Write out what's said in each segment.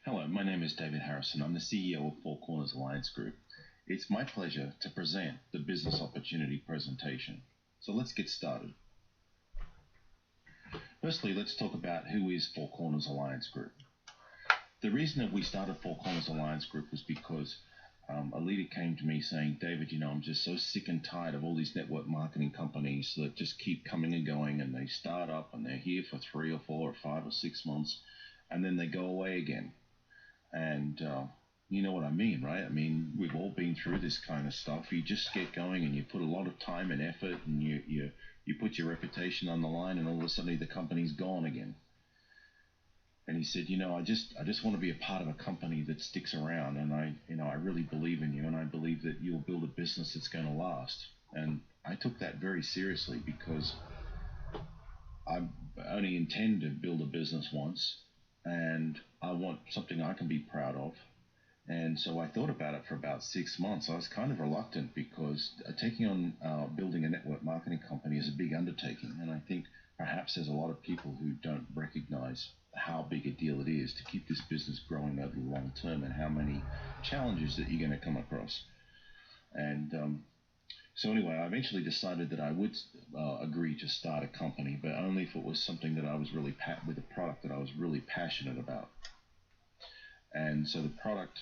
Hello, my name is David Harrison. I'm the CEO of Four Corners Alliance Group. It's my pleasure to present the business opportunity presentation. So let's get started. Firstly, let's talk about who is Four Corners Alliance Group. The reason that we started Four Corners Alliance Group was because a leader came to me saying, David, I'm just so sick and tired of all these network marketing companies that just keep coming and going, and they start up and they're here for 3 or 4 or 5 or 6 months and then they go away again. And you know what I mean, right? I mean, we've all been through this kind of stuff. You just get going and you put a lot of time and effort, and you put your reputation on the line, and all of a sudden the company's gone again. And he said, I just want to be a part of a company that sticks around, and I really believe in you, and I believe that you'll build a business that's going to last. And I took that very seriously because I only intend to build a business once, and I want something I can be proud of. And so I thought about it for about 6 months. I was kind of reluctant because taking on building a network marketing company is a big undertaking. And I think perhaps there's a lot of people who don't recognize how big a deal it is to keep this business growing over the long term, and how many challenges that you're going to come across. And so anyway, I eventually decided that I would agree to start a company, but only if it was something that I was really with a product that I was really passionate about. And so the product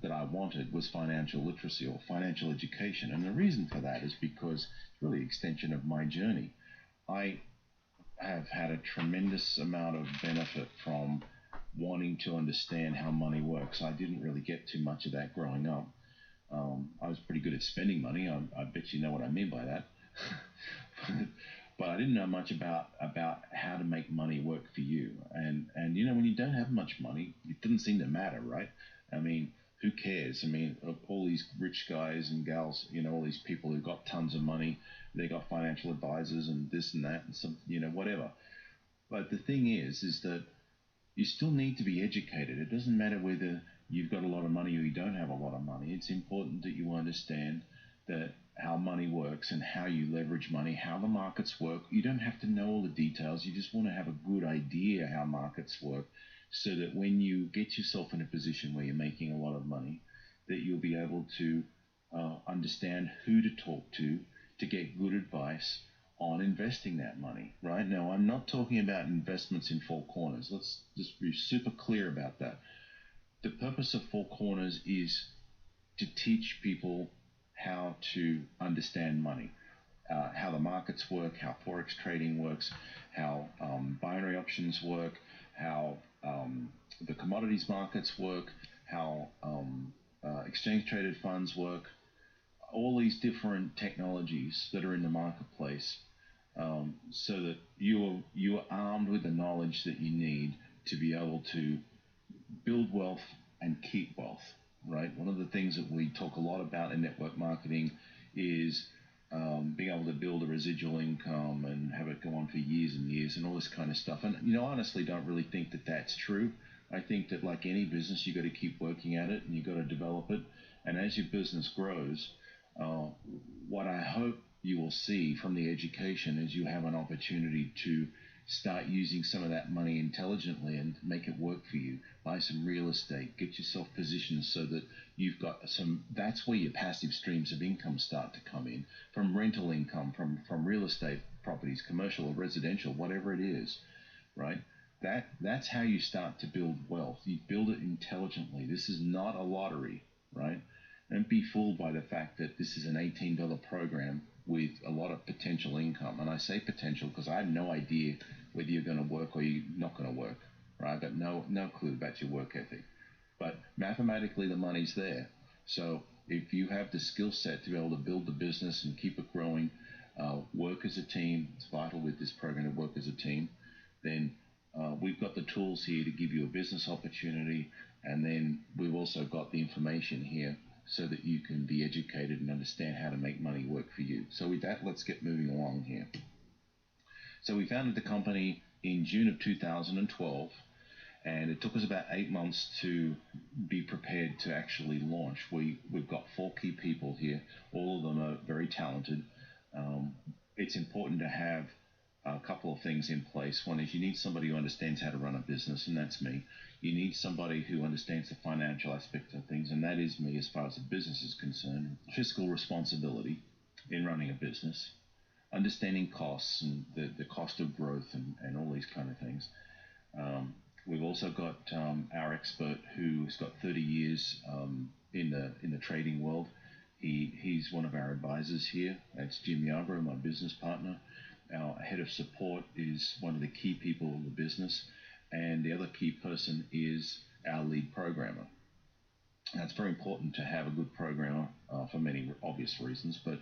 that I wanted was financial literacy, or financial education. And the reason for that is because it's really an extension of my journey. I have had a tremendous amount of benefit from wanting to understand how money works. I didn't really get too much of that growing up. I was pretty good at spending money. I bet you know what I mean by that. But I didn't know much about how to make money work for you. And when you don't have much money, it doesn't seem to matter, right? I mean, who cares? I mean, all these rich guys and gals, all these people who've got tons of money, they got financial advisors and this and that and some, whatever. But the thing is that you still need to be educated. It doesn't matter whether you've got a lot of money or you don't have a lot of money. It's important that you understand that how money works and how you leverage money, how the markets work. You don't have to know all the details. You just want to have a good idea how markets work, so that when you get yourself in a position where you're making a lot of money, that you'll be able to understand who to talk to get good advice on investing that money. Right now, I'm not talking about investments in Four Corners. Let's just be super clear about that. The purpose of Four Corners is to teach people how to understand money, how the markets work, how forex trading works, how binary options work, how the commodities markets work, how exchange traded funds work, all these different technologies that are in the marketplace, so that you're armed with the knowledge that you need to be able to build wealth and keep wealth. Right. One of the things that we talk a lot about in network marketing is being able to build a residual income and have it go on for years and years and all this kind of stuff. And honestly, don't really think that that's true. I think that, like any business, you got to keep working at it and you got to develop it. And as your business grows, what I hope you will see from the education is you have an opportunity to start using some of that money intelligently and make it work for you. Buy some real estate, get yourself positioned so that you've got some. That's where your passive streams of income start to come in, from rental income, from real estate properties, commercial or residential, whatever it is, right? That's how you start to build wealth. You build it intelligently. This is not a lottery, right? Don't be fooled by the fact that this is an $18 program with a lot of potential income. And I say potential because I have no idea whether you're going to work or you're not going to work. Right? I've got no clue about your work ethic. But mathematically, the money's there. So if you have the skill set to be able to build the business and keep it growing, work as a team, it's vital with this program to work as a team, then we've got the tools here to give you a business opportunity. And then we've also got the information here so that you can be educated and understand how to make money work for you. So with that, let's get moving along here. So we founded the company in June of 2012, and it took us about 8 months to be prepared to actually launch. We've got 4 key people here. All of them are very talented. It's important to have a couple of things in place. One is you need somebody who understands how to run a business, and that's me. You need somebody who understands the financial aspect of things, and that is me as far as the business is concerned. Fiscal responsibility in running a business, understanding costs and the cost of growth and all these kind of things. We've also got our expert who's got 30 years in the trading world. He's one of our advisors here. That's Jim Yarbrough, my business partner. Our head of support is one of the key people in the business, and the other key person is our lead programmer. Now, it's very important to have a good programmer for many obvious reasons, but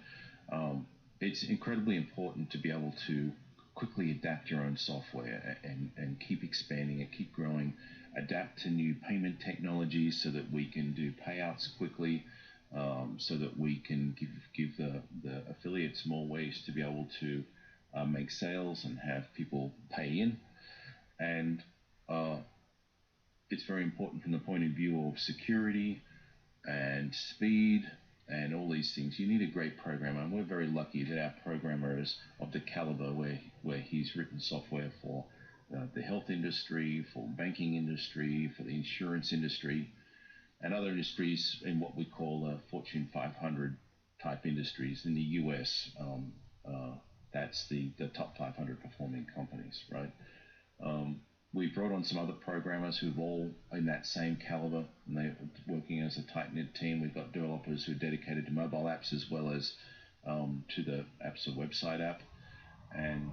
it's incredibly important to be able to quickly adapt your own software and keep expanding it, keep growing, adapt to new payment technologies so that we can do payouts quickly, so that we can give the affiliates more ways to be able to make sales and have people pay in. And it's very important from the point of view of security and speed and all these things. You need a great programmer, and we're very lucky that our programmer is of the caliber where he's written software for the health industry, for banking industry, for the insurance industry, and other industries in what we call Fortune 500 type industries in the US. That's the top 500 performing companies, right? We brought on some other programmers who've all in that same caliber, and they're working as a tight-knit team. We've got developers who are dedicated to mobile apps as well as to the Apps website app, and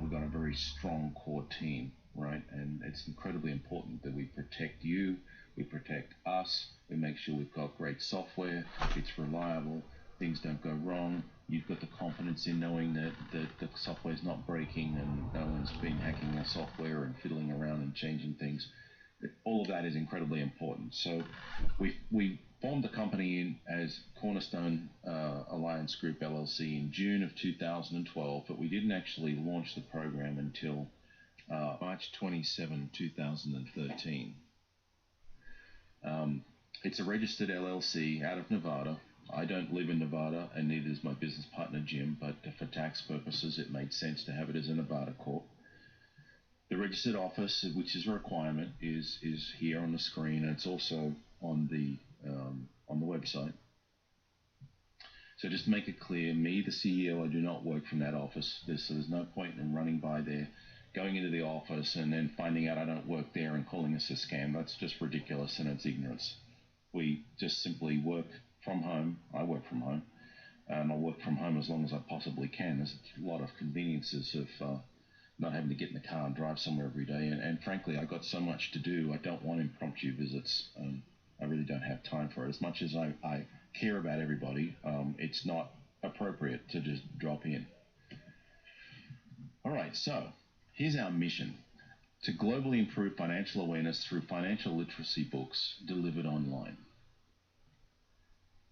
we've got a very strong core team, right? And it's incredibly important that we protect you, we protect us, we make sure we've got great software, it's reliable, things don't go wrong. You've got the confidence in knowing that the software's not breaking and no one's been hacking the software and fiddling around and changing things. All of that is incredibly important. So we formed the company as Cornerstone Alliance Group LLC in June of 2012, but we didn't actually launch the program until March 27, 2013. It's a registered LLC out of Nevada. I don't live in Nevada, and neither does my business partner Jim, but for tax purposes it made sense to have it as a Nevada corp. The registered office, which is a requirement, is here on the screen, and it's also on the website. So just to make it clear, me, the CEO, I do not work from that office. So there's no point in running by there, going into the office, and then finding out I don't work there and calling us a scam. That's just ridiculous, and it's ignorance. We just simply work from home. I work from home. I work from home as long as I possibly can. There's a lot of conveniences of not having to get in the car and drive somewhere every day. And frankly, I've got so much to do. I don't want impromptu visits. I really don't have time for it. As much as I care about everybody, it's not appropriate to just drop in. All right, so here's our mission: to globally improve financial awareness through financial literacy books delivered online,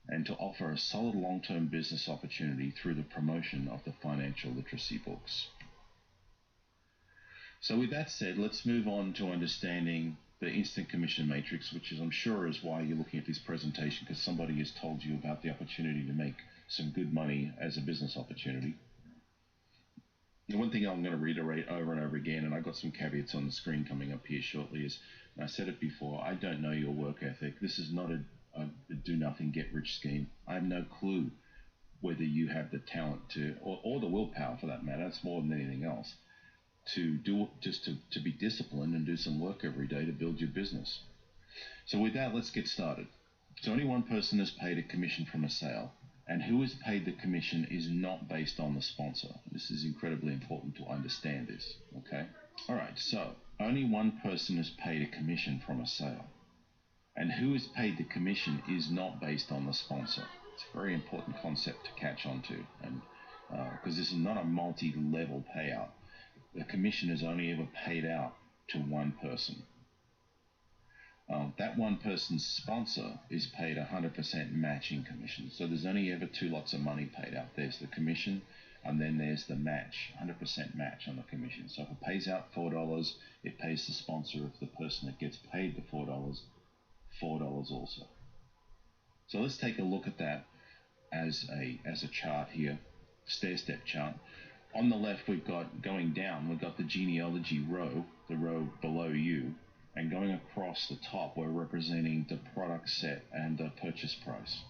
and to offer a solid long-term business opportunity through the promotion of the financial literacy books. So with that said, let's move on to understanding the instant commission matrix, which is, I'm sure, is why you're looking at this presentation, because somebody has told you about the opportunity to make some good money as a business opportunity. The one thing I'm going to reiterate over and over again, and I've got some caveats on the screen coming up here shortly, is, and I said it before, I don't know your work ethic. This is not a do-nothing, get-rich scheme. I have no clue whether you have the talent to, or the willpower for that matter, it's more than anything else, to do just to be disciplined and do some work every day to build your business. So with that, let's get started. So only one person is paid a commission from a sale, and who is paid the commission is not based on the sponsor. This is incredibly important to understand this, okay? All right, so only one person is paid a commission from a sale, and who is paid the commission is not based on the sponsor. It's a very important concept to catch on to, and because this is not a multi-level payout. The commission is only ever paid out to one person. That one person's sponsor is paid 100% matching commission. So there's only ever two lots of money paid out. There's the commission, and then there's the match, 100% match on the commission. So if it pays out $4, it pays the sponsor of the person that gets paid the $4 also. So let's take a look at that as a chart here, stair-step chart. On the left, we've got going down, we've got the genealogy row, the row below you, and going across the top, we're representing the product set and the purchase price.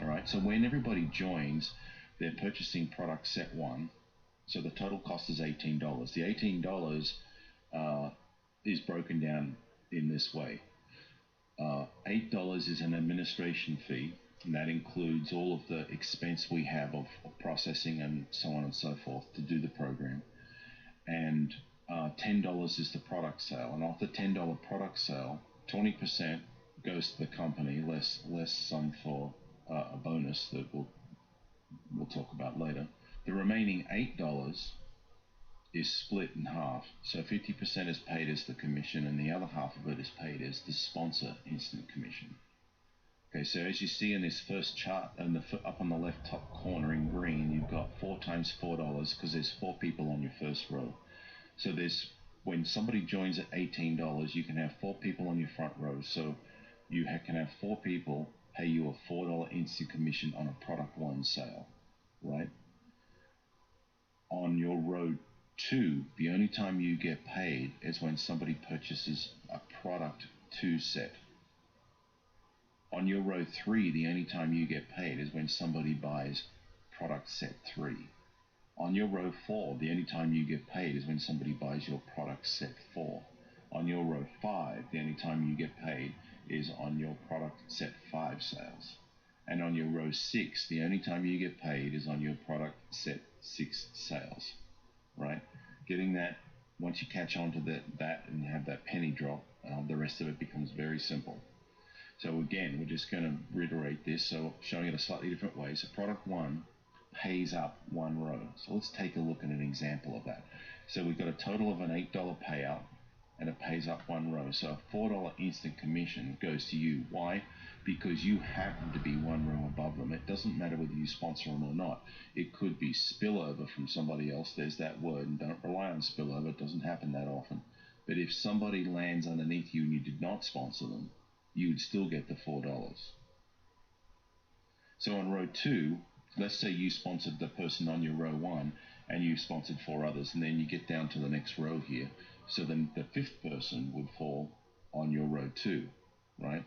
All right, so when everybody joins, they're purchasing product set 1. So the total cost is $18. The $18 is broken down in this way. $8 is an administration fee, and that includes all of the expense we have of processing and so on and so forth to do the program. And $10 is the product sale. And off the $10 product sale, 20% goes to the company, less some for a bonus that we'll talk about later. The remaining $8 is split in half. So 50% is paid as the commission, and the other half of it is paid as the sponsor instant commission. Okay, so as you see in this first chart, up on the left top corner in green, you've got 4 times $4 because there's 4 people on your first row. So when somebody joins at $18, you can have 4 people on your front row. So you can have 4 people pay you a $4 instant commission on a product 1 sale, right? On your row 2, the only time you get paid is when somebody purchases a product 2 set. On your row 3, the only time you get paid is when somebody buys product set 3. On your row 4, the only time you get paid is when somebody buys your product set 4. On your row 5, the only time you get paid is on your product set 5 sales. And on your row 6, the only time you get paid is on your product set 6 sales, right? Getting that, once you catch on to that and have that penny drop, the rest of it becomes very simple. So again, we're just going to reiterate this, so showing it a slightly different way. So product 1 pays up 1 row. So let's take a look at an example of that. So we've got a total of an $8 payout, and it pays up 1 row. So a $4 instant commission goes to you. Why? Because you happen to be 1 row above them. It doesn't matter whether you sponsor them or not. It could be spillover from somebody else. There's that word, and don't rely on spillover. It doesn't happen that often. But if somebody lands underneath you and you did not sponsor them, you would still get the $4. So on row 2, let's say you sponsored the person on your row 1 and you sponsored 4 others, and then you get down to the next row here. So then the 5th person would fall on your row 2, right?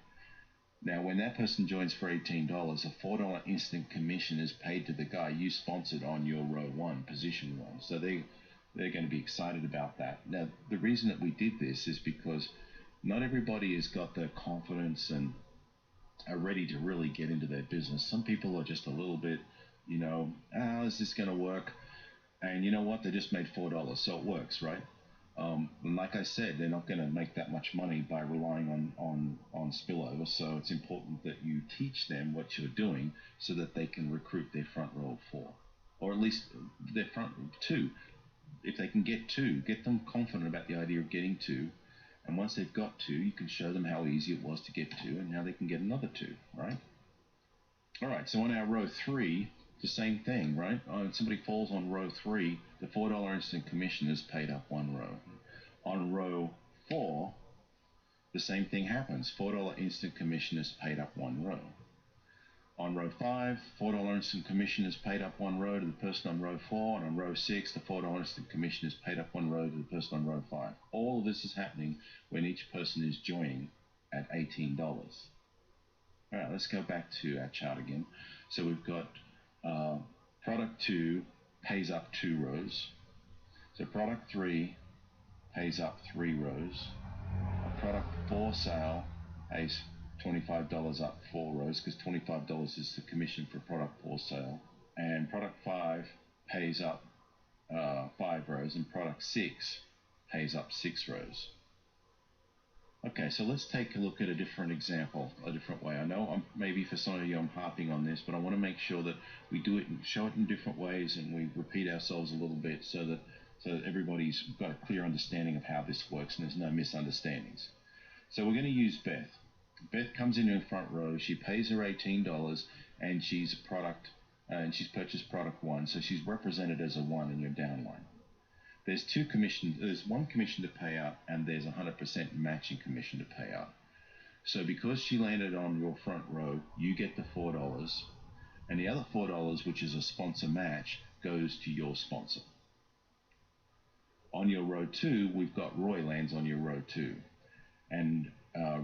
Now when that person joins for $18, a $4 instant commission is paid to the guy you sponsored on your row 1, position 1. So they're going to be excited about that. Now the reason that we did this is because not everybody has got the confidence and are ready to really get into their business. Some people are just a little bit, is this going to work? And you know what? They just made $4, so it works, right? And like I said, they're not going to make that much money by relying on spillover. So it's important that you teach them what you're doing so that they can recruit their front row of 4, or at least their front 2. If they can get 2, get them confident about the idea of getting 2. And once they've got 2, you can show them how easy it was to get 2 and how they can get another 2, right? All right, so on our row 3, the same thing, right? If somebody falls on row 3, the $4 instant commission is paid up 1 row. On row 4, the same thing happens. $4 instant commission is paid up 1 row. On row 5, $4 instant commission is paid up 1 row to the person on row 4, and on row 6, the $4 instant commission is paid up 1 row to the person on row 5. All of this is happening when each person is joining at $18. All right, let's go back to our chart again. So we've got product 2 pays up 2 rows. So product 3 pays up 3 rows. A product 4 sale pays $25 up 4 rows, because $25 is the commission for product 4 sale. And product 5 pays up 5 rows, and product 6 pays up 6 rows. Okay, so let's take a look at a different example, a different way. I know maybe for some of you I'm harping on this, but I want to make sure that we do it and show it in different ways, and we repeat ourselves a little bit so that everybody's got a clear understanding of how this works and there's no misunderstandings. So we're going to use Beth. Beth comes in her front row. She pays her $18, and she's she's purchased product 1, so she's represented as a 1 in your downline. There's 2 commissions. There's 1 commission to pay out, and there's 100% matching commission to pay out. So because she landed on your front row, you get the $4, and the other $4, which is a sponsor match, goes to your sponsor. On your row 2, we've got Roy lands on your row 2. And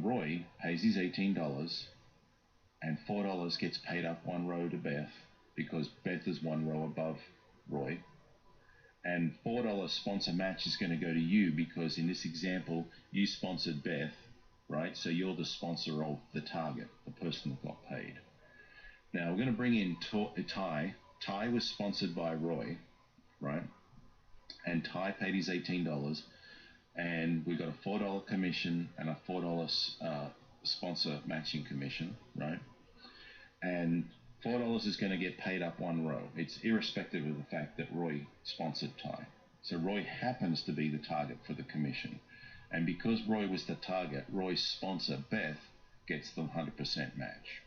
Roy pays his $18, and $4 gets paid up one row to Beth because Beth is one row above Roy. And $4 sponsor match is going to go to you because in this example, you sponsored Beth, right? So you're the sponsor of the target, the person that got paid. Now we're going to bring in Ty. Ty was sponsored by Roy, right? And Ty paid his $18, and we got a $4 commission and a $4 sponsor matching commission, right? And $4 is going to get paid up one row. It's irrespective of the fact that Roy sponsored Ty. So Roy happens to be the target for the commission. And because Roy was the target, Roy's sponsor, Beth, gets the 100% match.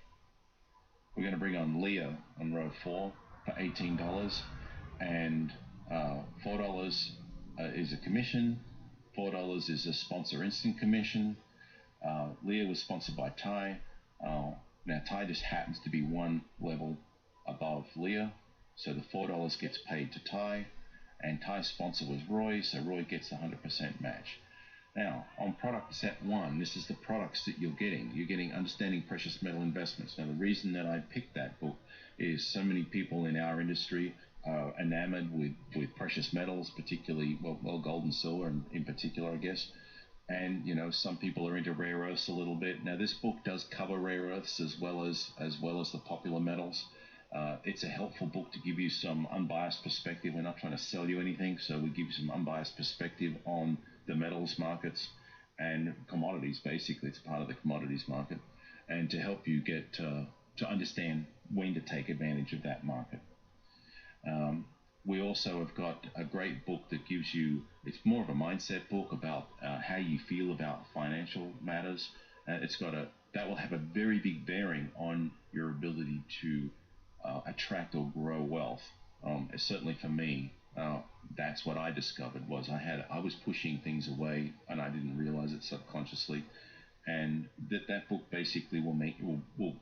We're going to bring on Leah on row 4 for $18, and $4 is a commission, $4 is a sponsor instant commission. Leah was sponsored by Ty. Now Ty just happens to be one level above Leah, so the $4 gets paid to Ty, and Ty's sponsor was Roy, so Roy gets the 100% match. Now, on product set 1, this is the products that you're getting. You're getting Understanding Precious Metal Investments. Now, the reason that I picked that book is so many people in our industry are enamored with precious metals, particularly, well, gold and silver in particular, I guess. And, you know, some people are into rare earths a little bit. Now, this book does cover rare earths as well as the popular metals. It's a helpful book to give you some unbiased perspective. We're not trying to sell you anything, so we give you some unbiased perspective on the metals markets and commodities. Basically, it's part of the commodities market, and to help you get to understand when to take advantage of that market. We also have got a great book that gives you, it's more of a mindset book about how you feel about financial matters. That will have a very big bearing on your ability to attract or grow wealth. Certainly for me, that's what I discovered was I was pushing things away and I didn't realize it subconsciously, and that book basically will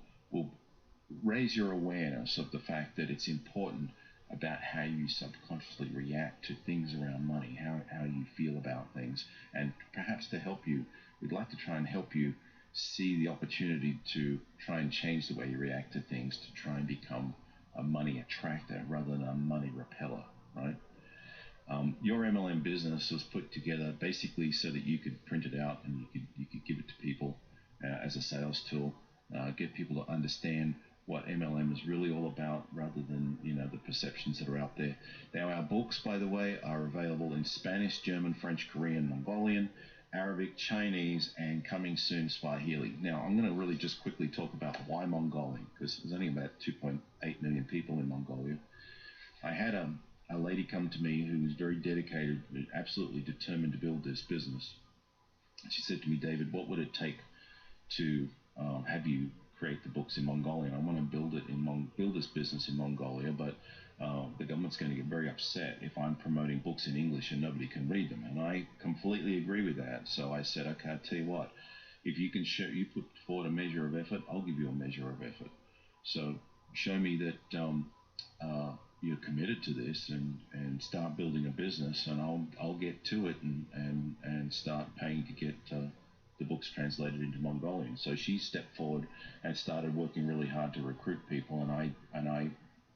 raise your awareness of the fact that it's important about how you subconsciously react to things around money, how you feel about things, and perhaps to help you, we'd like to try and help you see the opportunity to try and change the way you react to things, to try and become a money attractor rather than a money repeller, right? Your MLM business was put together basically so that you could print it out and you could give it to people as a sales tool, get people to understand what MLM is really all about rather than, you know, the perceptions that are out there. Now, our books, by the way, are available in Spanish, German, French, Korean, Mongolian, Arabic, Chinese, and coming soon, Swahili. Now, I'm going to really just quickly talk about why Mongolian, because there's only about 2.8 million people in Mongolia. I had a lady come to me who was very dedicated, absolutely determined to build this business. She said to me, David, what would it take to have you create the books in Mongolian? I want to build this business in Mongolia, but the government's going to get very upset if I'm promoting books in English and nobody can read them. And I completely agree with that. So I said, okay, I'll tell you what, if you can you put forward a measure of effort, I'll give you a measure of effort. So show me that you're committed to this and start building a business, and I'll get to it and start paying to get the books translated into Mongolian. So she stepped forward and started working really hard to recruit people, and I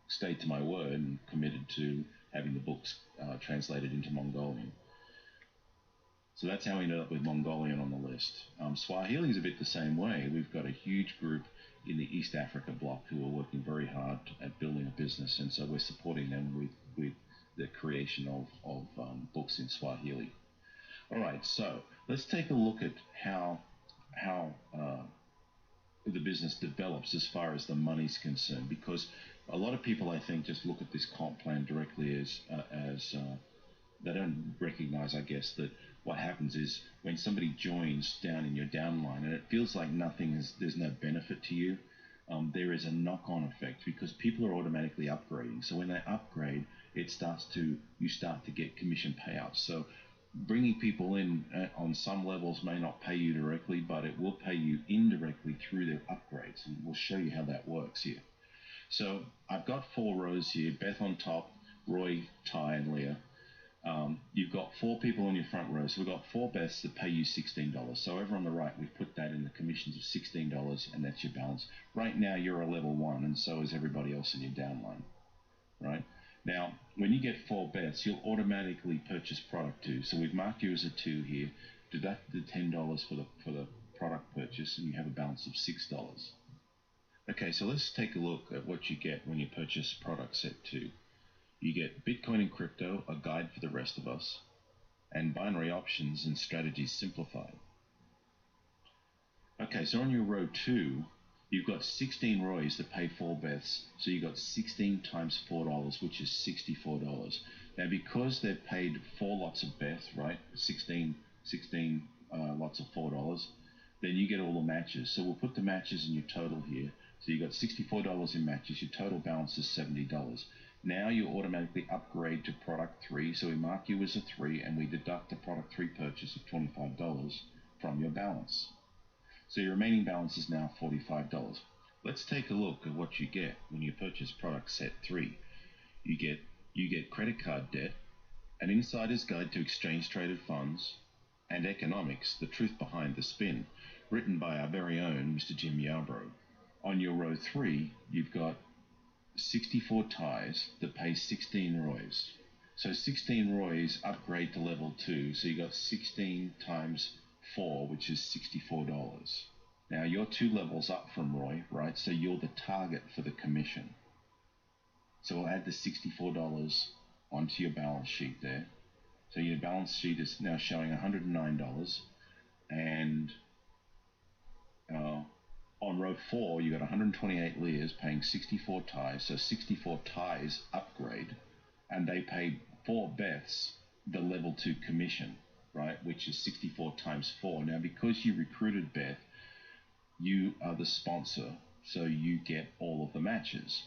stayed to my word and committed to having the books translated into Mongolian. So that's how we ended up with Mongolian on the list. Swahili is a bit the same way. We've got a huge group in the East Africa bloc who are working very hard at building a business, and so we're supporting them with the creation of books in Swahili. All right, so let's take a look at how the business develops as far as the money's concerned, because a lot of people, I think, just look at this comp plan directly as they don't recognize, I guess, that what happens is when somebody joins down in your downline and it feels like there's no benefit to you, there is a knock-on effect because people are automatically upgrading. So when they upgrade, you start to get commission payouts. So bringing people in on some levels may not pay you directly, but it will pay you indirectly through their upgrades, and we'll show you how that works here. So I've got 4 rows here, Beth on top, Roy, Ty, and Leah. You've got 4 people on your front row, so we've got 4 bets that pay you $16. So over on the right, we've put that in the commissions of $16, and that's your balance. Right now, you're a level 1, and so is everybody else in your downline, right? Now, when you get 4 bets, you'll automatically purchase product 2. So we've marked you as a 2 here, deduct the $10 for the product purchase, and you have a balance of $6. Okay, so let's take a look at what you get when you purchase product set 2. You get Bitcoin and Crypto, a guide for the rest of us, and binary options and strategies simplified. Okay, so on your row 2, you've got 16 roys that pay 4 bets, so you've got 16 times $4, which is $64. Now, because they've paid 4 lots of bets, right, 16 lots of $4, then you get all the matches. So we'll put the matches in your total here. So you've got $64 in matches, your total balance is $70. Now you automatically upgrade to product 3, so we mark you as a 3 and we deduct the product 3 purchase of $25 from your balance. So your remaining balance is now $45. Let's take a look at what you get when you purchase product set 3. You get credit card debt, an insider's guide to exchange traded funds, and economics, the truth behind the spin, written by our very own Mr. Jim Yarbrough. On your row 3, you've got 64 ties that pay 16 roys. So 16 roys upgrade to level 2, so you got 16 times 4, which is $64. Now you're 2 levels up from Roy, right? So you're the target for the commission. So we'll add the $64 onto your balance sheet there. So your balance sheet is now showing $109, and on row 4, you got 128 layers paying 64 ties, so 64 ties upgrade, and they pay 4 bets the level 2 commission, right, which is 64 times 4. Now, because you recruited Beth, you are the sponsor, so you get all of the matches.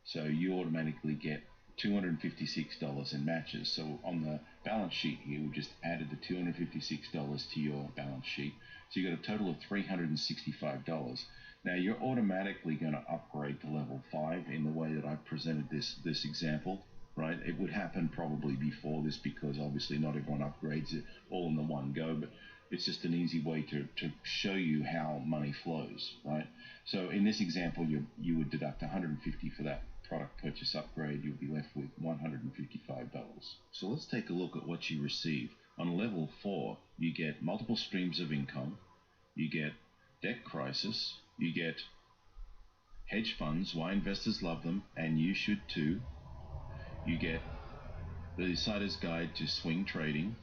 So you automatically get $256 in matches. So on the balance sheet here, we've just added the $256 to your balance sheet. So you got a total of $365. Now you're automatically going to upgrade to level 5 in the way that I've presented this example, right? It would happen probably before this because obviously not everyone upgrades it all in the one go, but it's just an easy way to show you how money flows, right? So in this example, you would deduct $150 for that product purchase upgrade. You'll be left with $155. So let's take a look at what you receive. On level 4, you get multiple streams of income, you get debt crisis, you get hedge funds, why investors love them, and you should too. You get the Insider's Guide to Swing Trading.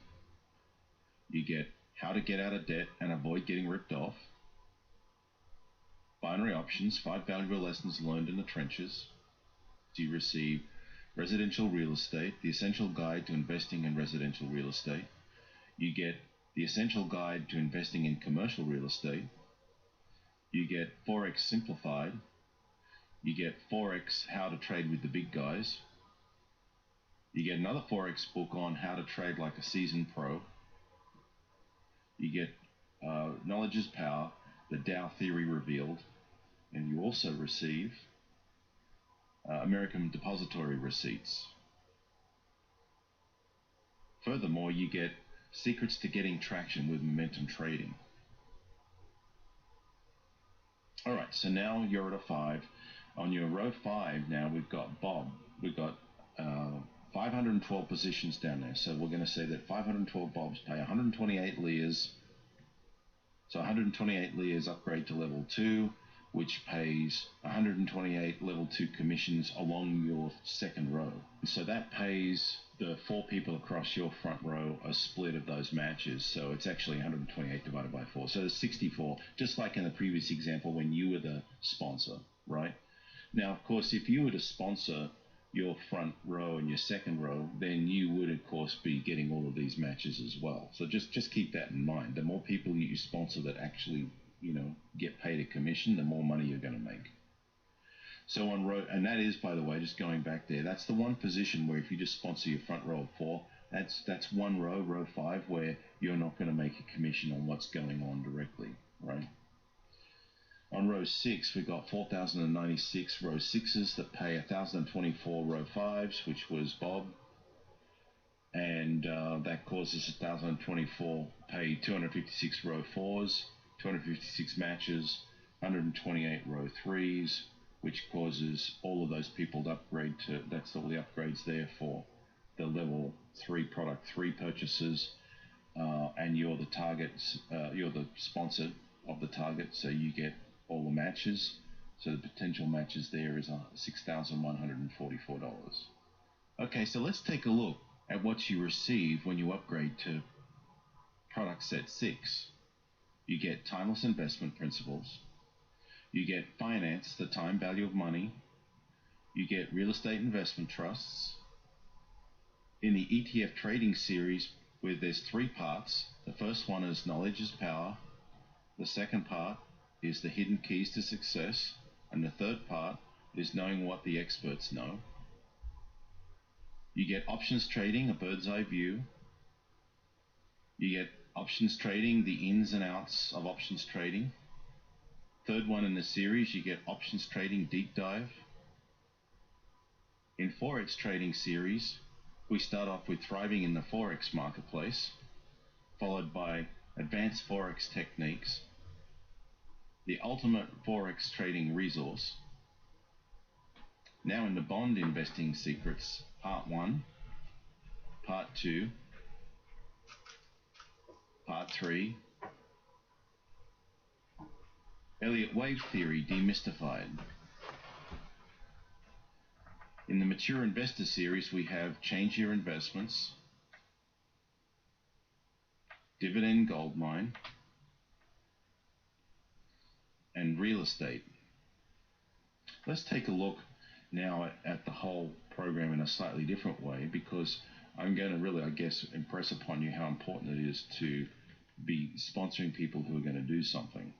You get how to get out of debt and avoid getting ripped off. Binary options, 5 valuable lessons learned in the trenches. You receive residential real estate, the essential guide to investing in residential real estate. You get the essential guide to investing in commercial real estate. You get Forex Simplified. You get Forex How to Trade with the Big Guys. You get another Forex book on how to trade like a seasoned pro. You get Knowledge is Power, the Dow Theory Revealed, and you also receive American Depository Receipts. Furthermore, you get Secrets to Getting Traction with Momentum Trading. Alright, so now you're at a 5. On your row 5 now we've got Bob. We've got 512 positions down there. So we're going to say that 512 Bobs pay 128 Lears. So 128 Lears upgrade to level 2, which pays 128 level 2 commissions along your second row. So that pays the 4 people across your front row a split of those matches. So it's actually 128 divided by 4. So there's 64, just like in the previous example when you were the sponsor, right? Now, of course, if you were to sponsor your front row and your second row, then you would, of course, be getting all of these matches as well. So just keep that in mind. The more people you sponsor that actually, get paid a commission, the more money you're going to make. So on row, and that is, by the way, just going back there, that's the one position where if you just sponsor your front row of 4, that's one row, row 5, where you're not going to make a commission on what's going on directly, right? On row 6, we've got 4,096 row 6s that pay 1,024 row 5s, which was Bob. and that causes 1,024 pay 256 row fours, 256 matches, 128 row threes, which causes all of those people to upgrade to. That's all the upgrades there for the level 3 product 3 purchases, and you're the target, you're the sponsor of the target, so you get all the matches. So the potential matches there is $6,144. Okay, so let's take a look at what you receive when you upgrade to product set 6. You get timeless investment principles. You get finance, the time value of money. You get real estate investment trusts. In the ETF trading series, where there's 3 parts, the first one is knowledge is power. The second part is the hidden keys to success. And the third part is knowing what the experts know. You get options trading, a bird's eye view. You get options trading, the ins and outs of options trading. Third one in the series, you get options trading deep dive. In Forex trading series, we start off with thriving in the Forex marketplace, followed by advanced Forex techniques, the ultimate Forex trading resource. Now in the bond investing secrets, part 1, part 2, part 3, Elliott wave theory demystified. In the mature investor series, we have change your investments, dividend gold mine, and real estate. Let's take a look now at the whole program in a slightly different way, because I'm going to really, I guess, impress upon you how important it is to be sponsoring people who are going to do something.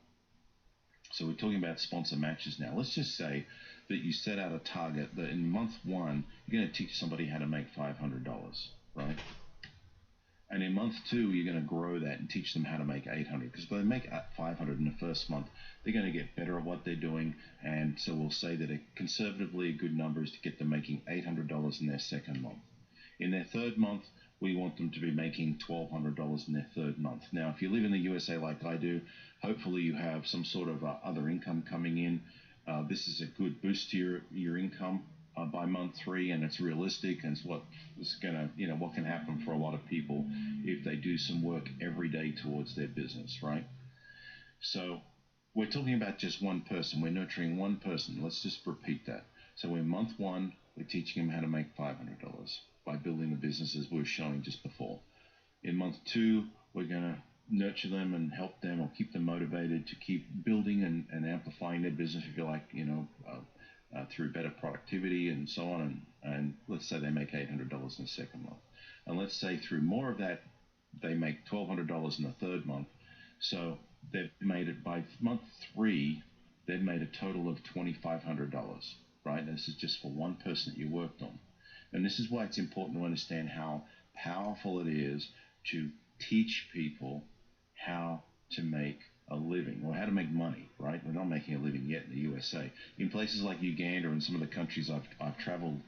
So we're talking about sponsor matches now. Let's just say that you set out a target that in month 1, you're going to teach somebody how to make $500, right? And in month 2, you're going to grow that and teach them how to make $800. Because if they make $500 in the first month, they're going to get better at what they're doing. And so we'll say that conservatively a good number is to get them making $800 in their second month. In their third month, we want them to be making $1,200 in their third month. Now, if you live in the USA like I do, hopefully you have some sort of other income coming in. This is a good boost to your income by month 3, and it's realistic, and it's what is gonna, what can happen for a lot of people if they do some work every day towards their business, right? So we're talking about just one person. We're nurturing one person. Let's just repeat that. So in month 1, we're teaching them how to make $500 by building the business as we were showing just before. In month 2, we're going to nurture them and help them or keep them motivated to keep building and amplifying their business, if you like, through better productivity and so on. And let's say they make $800 in the second month. And let's say through more of that, they make $1,200 in the third month. So they've made it by month 3, they've made a total of $2,500, right? And this is just for one person that you worked on. And this is why it's important to understand how powerful it is to teach people how to make a living, or how to make money, right? We're not making a living yet in the USA. In places like Uganda and some of the countries I've traveled,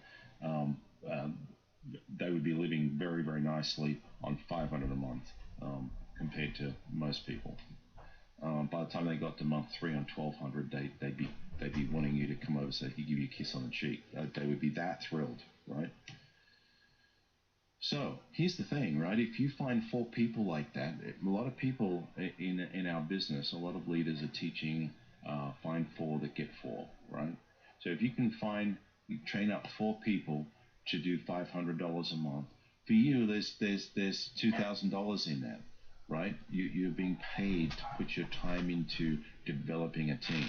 they would be living very, very nicely on $500 a month compared to most people. By the time they got to month 3 on $1,200, they'd be wanting you to come over so they could give you a kiss on the cheek. They would be that thrilled, right? So here's the thing, right? If you find 4 people like that, a lot of people in our business, a lot of leaders are teaching find 4 that get 4, right? So if you can train up 4 people to do $500 a month, for you, there's $2,000 in that, right? You're being paid to put your time into developing a team,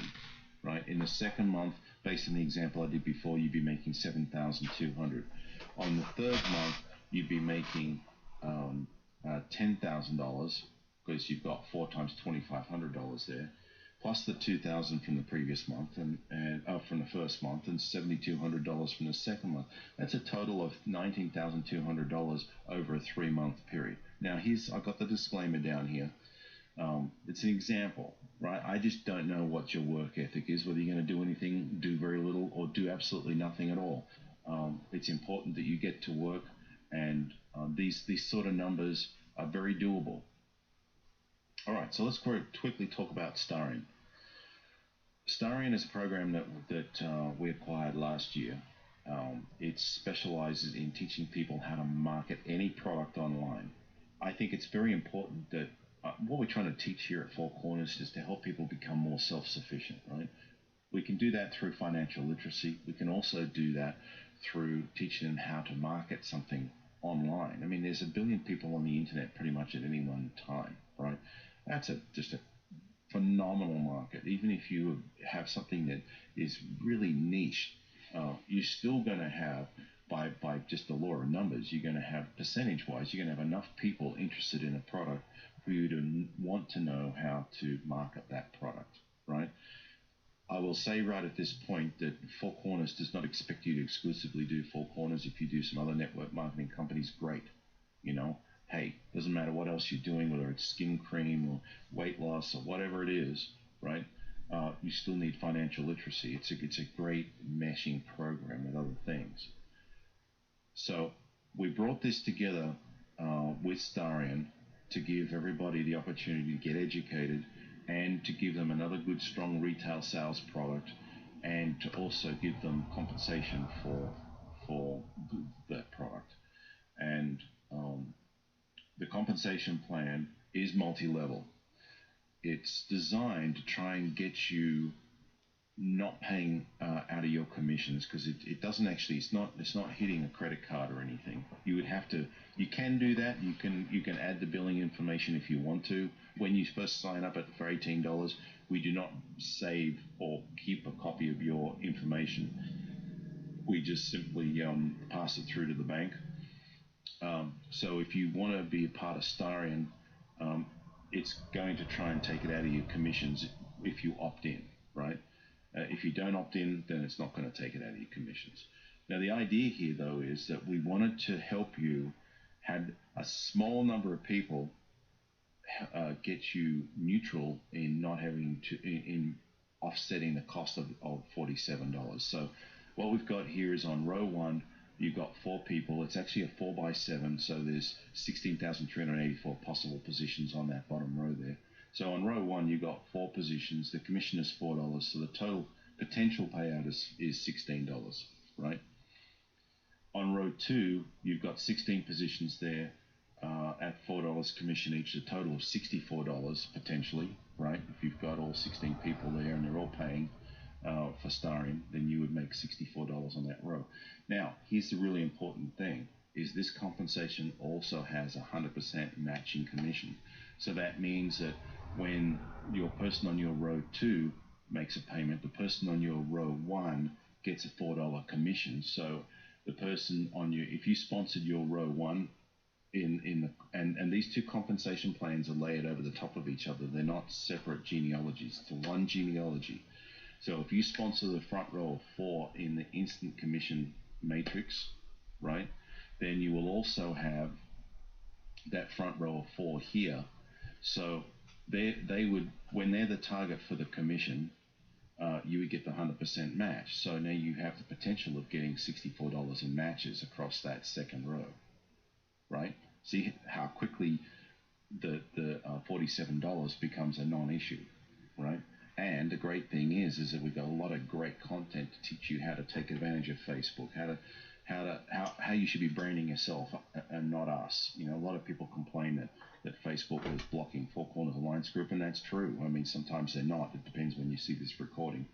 right? In the second month, based on the example I did before, you'd be making $7,200. On the third month, you'd be making $10,000 because you've got 4 times $2,500 there, plus the $2,000 from the previous month and from the first month, and $7,200 from the second month. That's a total of $19,200 over a 3-month period. Now I've got the disclaimer down here. It's an example, right? I just don't know what your work ethic is, whether you're going to do anything, do very little, or do absolutely nothing at all. It's important that you get to work and these sort of numbers are very doable. All right, so let's quickly talk about Starion. Starion is a program that we acquired last year. It specializes in teaching people how to market any product online. I think it's very important that what we're trying to teach here at Four Corners is to help people become more self-sufficient, right? We can do that through financial literacy. We can also do that through teaching them how to market something online. I mean, there's a billion people on the internet pretty much at any one time, right? That's just a phenomenal market. Even if you have something that is really niche, you're still going to have, by just the law of numbers, you're going to have percentage-wise, you're going to have enough people interested in a product for you to want to know how to market that product, right? I will say right at this point that Four Corners does not expect you to exclusively do Four Corners. If you do some other network marketing companies, great. You know, hey, doesn't matter what else you're doing, whether it's skin cream or weight loss or whatever it is, right? You still need financial literacy. It's a great meshing program with other things. So we brought this together with Starion to give everybody the opportunity to get educated and to give them another good, strong retail sales product, and to also give them compensation for that product. And the compensation plan is multi-level. It's designed to try and get you not paying out of your commissions, because it doesn't actually, it's not hitting a credit card or anything. You would have to, you can do that. You can add the billing information if you want to. When you first sign up for $18, we do not save or keep a copy of your information. We just simply pass it through to the bank. So if you want to be a part of Starion, it's going to try and take it out of your commissions if you opt in, right? If you don't opt in, then it's not going to take it out of your commissions. Now, the idea here, though, is that we wanted to help you have a small number of people get you neutral in not having to, in offsetting the cost of $47. So what we've got here is on row one, you've got 4 people. It's actually a 4x7, so there's 16,384 possible positions on that bottom row there. So on row one, you've got 4 positions. The commission is $4, so the total potential payout is $16, right? On row two, you've got 16 positions there at $4 commission each, a total of $64 potentially, right? If you've got all 16 people there and they're all paying for Starion, then you would make $64 on that row. Now, here's the really important thing, is this compensation also has 100% matching commission. So that means that when your person on your row 2 makes a payment, the person on your row 1 gets a $4 commission. So the person on your, if you sponsored your row 1 and these 2 compensation plans are layered over the top of each other. They're not separate genealogies. It's one genealogy. So if you sponsor the front row of 4 in the instant commission matrix, right, then you will also have that front row of 4 here. So they would, when they're the target for the commission, you would get the 100% match. So now you have the potential of getting $64 in matches across that second row, right? See how quickly the $47 becomes a non-issue, right? And the great thing is that we've got a lot of great content to teach you how to take advantage of Facebook, how you should be branding yourself and not us. You know, a lot of people complain that Facebook is blocking Four Corners Alliance Group, and that's true. I mean, sometimes they're not. It depends when you see this recording.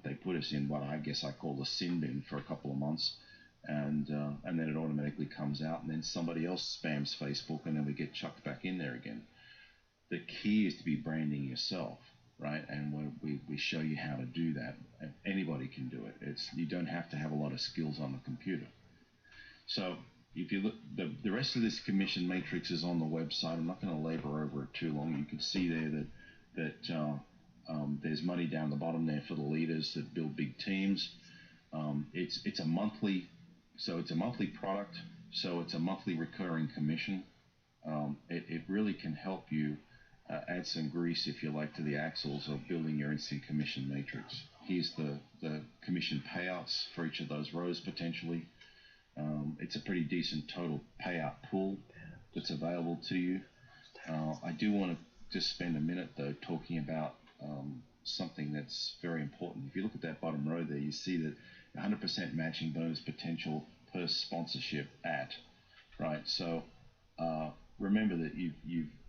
They put us in what I guess I call the sin bin for a couple of months, and then it automatically comes out, and then somebody else spams Facebook, and then we get chucked back in there again. The key is to be branding yourself, right? And we show you how to do that. Anybody can do it. You don't have to have a lot of skills on the computer. So if you look, the rest of this commission matrix is on the website. I'm not going to labor over it too long. You can see there that there's money down the bottom there for the leaders that build big teams. It's a monthly, so it's a monthly product. So it's a monthly recurring commission. It really can help you add some grease, if you like, to the axles of building your instant commission matrix. Here's the commission payouts for each of those rows potentially. It's a pretty decent total payout pool that's available to you. I do want to just spend a minute though talking about something that's very important. If you look at that bottom row there, you see that 100% matching bonus potential per sponsorship at, right? So remember that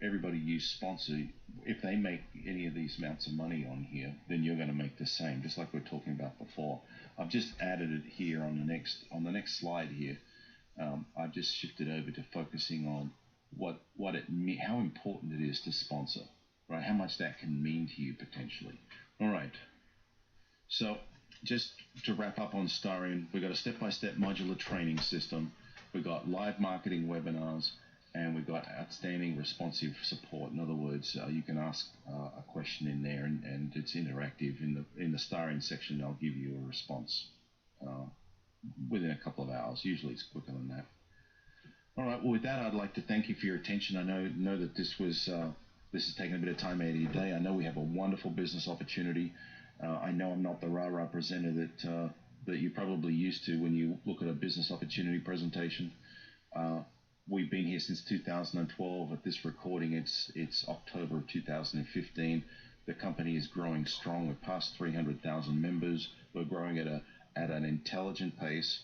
everybody you sponsor, if they make any of these amounts of money on here, then you're going to make the same, just like we are talking about before. I've just added it here on the next slide here. I've just shifted over to focusing on how important it is to sponsor, right? How much that can mean to you potentially. All right. So just to wrap up on Starion, we've got a step-by-step modular training system. We've got live marketing webinars, and we've got outstanding responsive support. In other words, you can ask a question in there, and it's interactive. In the Starion section, they'll give you a response within a couple of hours. Usually it's quicker than that. All right, well, with that, I'd like to thank you for your attention. I know that this has taken a bit of time out of your day. I know we have a wonderful business opportunity. I know I'm not the rah-rah presenter that you're probably used to when you look at a business opportunity presentation. We've been here since 2012. At this recording, it's October of 2015. The company is growing strong. We're past 300,000 members. We're growing at an intelligent pace,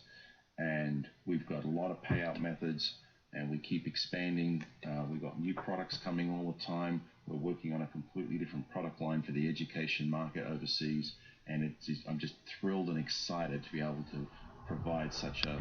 and we've got a lot of payout methods, and we keep expanding. We've got new products coming all the time. We're working on a completely different product line for the education market overseas, and I'm just thrilled and excited to be able to provide such a